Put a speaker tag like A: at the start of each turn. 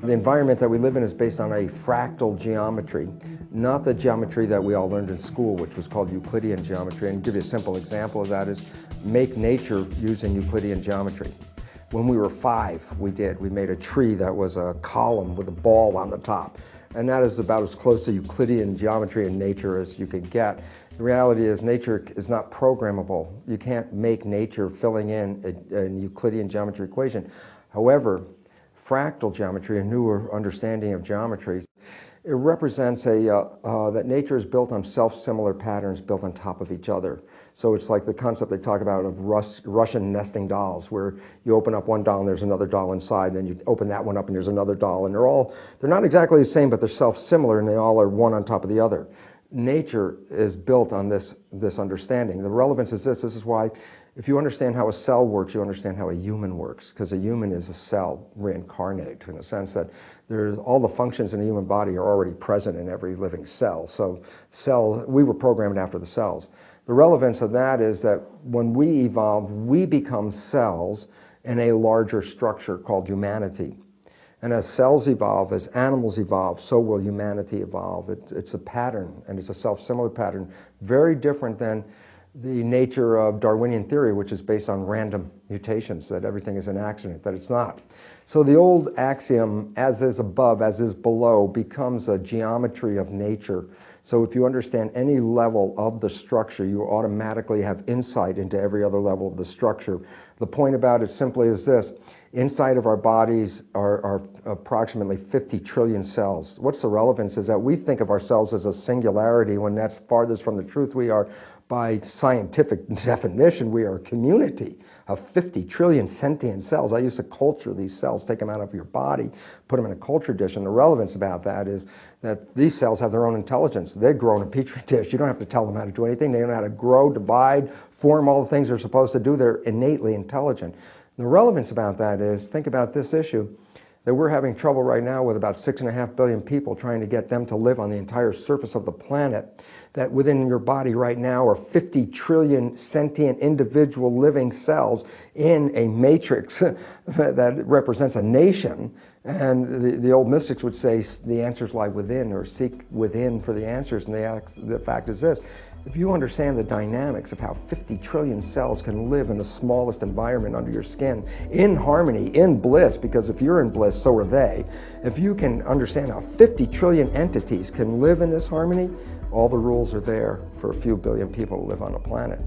A: The environment that we live in is based on a fractal geometry, not the geometry that we all learned in school, which was called Euclidean geometry. And to give you a simple example of that is make nature using Euclidean geometry. When we were 5, we made a tree that was a column with a ball on the top. And that is about as close to Euclidean geometry in nature as you could get. The reality is nature is not programmable. You can't make nature filling in a Euclidean geometry equation. However, fractal geometry, a newer understanding of geometry, it represents that nature is built on self-similar patterns built on top of each other. So it's like the concept they talk about of Russian nesting dolls, where you open up one doll and there's another doll inside, and then you open that one up and there's another doll, and they're not exactly the same, but they're self-similar, and they all are one on top of the other. Nature is built on this understanding. The relevance is this is why if you understand how a cell works, you understand how a human works, because a human is a cell reincarnate, in a sense that all the functions in a human body are already present in every living cell. So we were programmed after the cells. The relevance of that is that when we evolve, we become cells in a larger structure called humanity. And as cells evolve, as animals evolve, so will humanity evolve. It's a pattern, and it's a self-similar pattern, very different than the nature of Darwinian theory, which is based on random mutations, that everything is an accident, that it's not. So the old axiom, as is above, as is below, becomes a geometry of nature. So if you understand any level of the structure, you automatically have insight into every other level of the structure. The point about it simply is this: inside of our bodies are approximately 50 trillion cells. What's the relevance is that we think of ourselves as a singularity when that's farthest from the truth. We are, by scientific definition, we are a community of 50 trillion sentient cells. I used to culture these cells, take them out of your body, put them in a culture dish, and the relevance about that is that these cells have their own intelligence. They grow in a petri dish. You don't have to tell them how to do anything. They don't know how to grow, divide, form all the things they're supposed to do. They're innately intelligent. The relevance about that is, think about this issue, that we're having trouble right now with about 6.5 billion people trying to get them to live on the entire surface of the planet, that within your body right now are 50 trillion sentient individual living cells in a matrix that represents a nation. And the old mystics would say the answers lie within, or seek within for the answers. And the fact is this: if you understand the dynamics of how 50 trillion cells can live in the smallest environment under your skin, in harmony, in bliss, because if you're in bliss, so are they. If you can understand how 50 trillion entities can live in this harmony, all the rules are there for a few billion people to live on the planet.